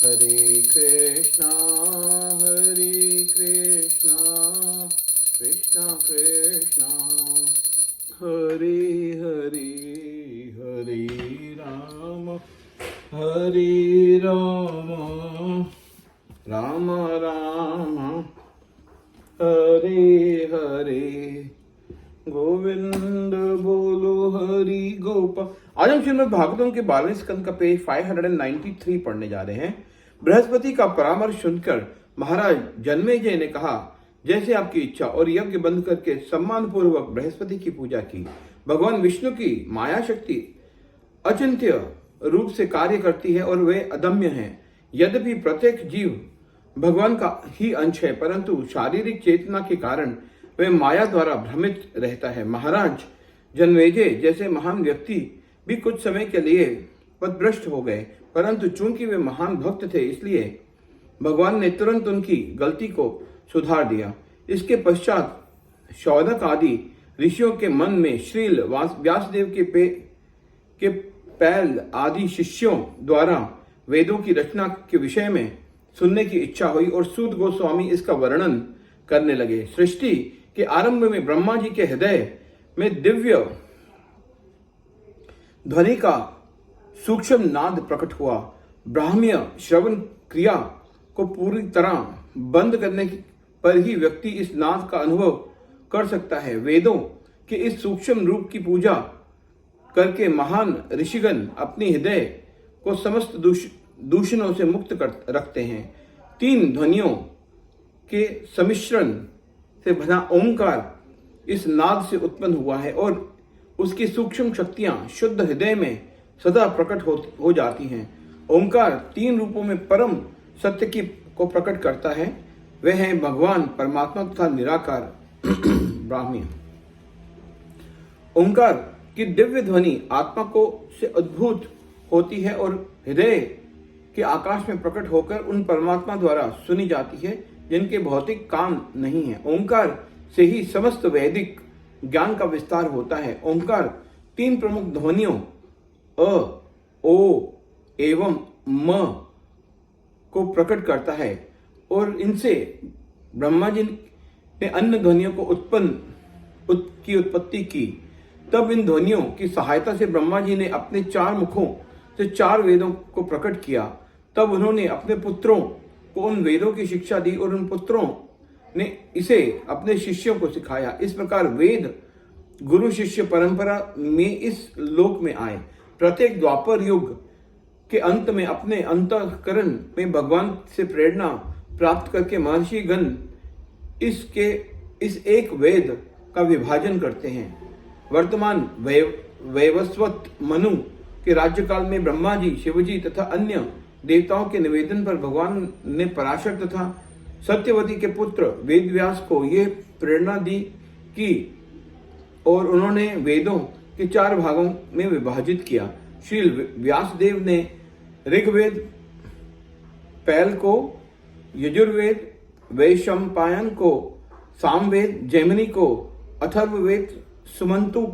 हरे कृष्णा कृष्णा कृष्णा हरे हरे, हरे राम राम राम हरे हरे, गोविंद बोलो हरि गोपाल। आज हम श्रीमद् भागवतम के 12वें स्कंद का पेज 593 पढ़ने जा रहे हैं। बृहस्पति का परामर्श सुनकर महाराज जन्मेजय ने कहा, जैसे आपकी इच्छा, और यज्ञ बंद करके सम्मान पूर्वक बृहस्पति की पूजा की। भगवान विष्णु की माया शक्ति अचिंत्य रूप से कार्य करती है और वे अदम्य हैं। यद्यपि प्रत्येक जीव भगवान का ही अंश है, परंतु शारीरिक चेतना के कारण वे माया द्वारा भ्रमित रहता है। महाराज जन्मेजय जैसे महान व्यक्ति भी कुछ समय के लिए पथभ्रष्ट हो गए, परंतु चूंकि वे महान भक्त थे, इसलिए भगवान ने तुरंत उनकी गलती को सुधार दिया। इसके पश्चात शौनक आदि ऋषियों के मन में श्रील व्यासदेव के पैल आदि शिष्यों द्वारा वेदों की रचना के विषय में सुनने की इच्छा हुई और सूत गोस्वामी इसका वर्णन करने लगे। सृष्टि के आरंभ में ब्रह्मा जी के हृदय में दिव्य ध्वनि का सूक्ष्म नाद प्रकट हुआ। ब्राह्म्य श्रवण क्रिया को पूरी तरह बंद करने पर ही व्यक्ति इस नाद का अनुभव कर सकता है। वेदों के इस सूक्ष्म रूप की पूजा करके महान ऋषिगण अपनी हृदय को समस्त दूषणों से मुक्त रखते हैं। 3 ध्वनियों के सम्मिश्रण से बना ओंकार इस नाद से उत्पन्न हुआ है और उसकी सूक्ष्म शक्तियां शुद्ध हृदय में सदा प्रकट हो जाती हैं। ओंकार 3 रूपों में परम सत्य को प्रकट करता है। वह है भगवान परमात्मा तथा निराकार ब्राह्मी। ओंकार की दिव्य ध्वनि आत्मा को से अद्भुत होती है और हृदय के आकाश में प्रकट होकर उन परमात्मा द्वारा सुनी जाती है जिनके भौतिक कान नहीं है। ओंकार से ही समस्त वैदिक ज्ञान का विस्तार होता है। ओंकार 3 प्रमुख ध्वनियों अ, ओ एवं म को प्रकट करता है और इनसे ब्रह्मा जी ने अन्य ध्वनियों को उत्पत्ति की। तब इन ध्वनियों की सहायता से ब्रह्मा जी ने अपने 4 मुखों से 4 वेदों को प्रकट किया। तब उन्होंने अपने पुत्रों को उन वेदों की शिक्षा दी और उन पुत्रों ने इसे अपने शिष्यों को सिखाया। इस प्रकार वेद गुरु शिष्य परंपरा में इस लोक में आए। प्रत्येक द्वापर युग के अंत में अपने अंतःकरण में भगवान से प्रेरणा प्राप्त करके महर्षि गण इस एक वेद का विभाजन करते हैं। वर्तमान वैवस्वत मनु के राज्यकाल में ब्रह्मा जी, शिवजी तथा अन्य देवताओं के निवेदन पर भगवान ने पराशर तथा सत्यवती के पुत्र वेदव्यास को यह प्रेरणा दी कि और उन्होंने वेदों के 4 भागों में विभाजित किया। श्री व्यासदेव ने ऋग्वेद पैल को, यजुर्वेद वैशंपायन को, सामवेद जैमिनी को, अथर्ववेद सुमंतु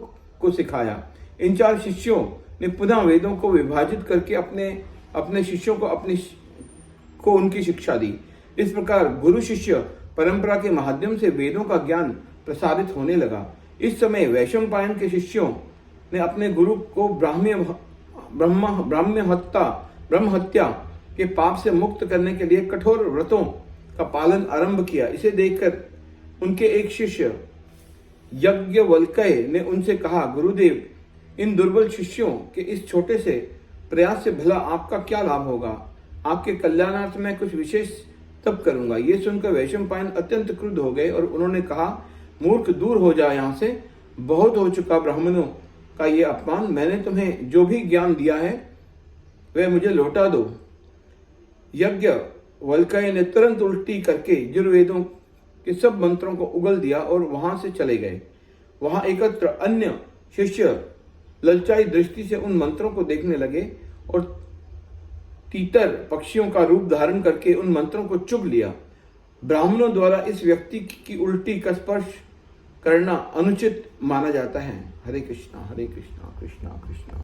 को सिखाया। इन 4 शिष्यों ने पुनः वेदों को विभाजित करके अपने शिष्यों को उनकी शिक्षा दी। इस प्रकार गुरु शिष्य परंपरा के माध्यम से वेदों का ज्ञान प्रसारित होने लगा। इस समय वैशंपायन के शिष्यों ने अपने गुरु को ब्रह्म हत्या के पाप से मुक्त करने के लिए कठोर व्रतों का पालन आरंभ किया। इसे देखकर उनके एक शिष्य याज्ञवल्क्य ने उनसे कहा, गुरुदेव, इन दुर्बल शिष्यों के इस छोटे से प्रयास से भला आपका क्या लाभ होगा? आपके कल्याणार्थ मैं कुछ विशेष तब करूंगा। ये सुनकर वैशंपायन अत्यंत क्रुद्ध हो गए और उन्होंने कहा, मूर्ख, दूर हो जा यहाँ से। बहुत हो चुका ब्राह्मणों का ये अपमान। मैंने तुम्हें जो भी ज्ञान दिया है वह मुझे लौटा दो। याज्ञवल्क्य ने तुरंत उल्टी करके यजुर्वेदों के सब मंत्रों को उगल दिया और वहां से चले गए। वहां एकत्र अन्य शिष्य ललचाई दृष्टि से उन मंत्रों को देखने लगे और तीतर पक्षियों का रूप धारण करके उन मंत्रों को चुभ लिया। ब्राह्मणों द्वारा इस व्यक्ति की उल्टी का स्पर्श करना अनुचित माना जाता है। हरे कृष्णा कृष्णा कृष्णा।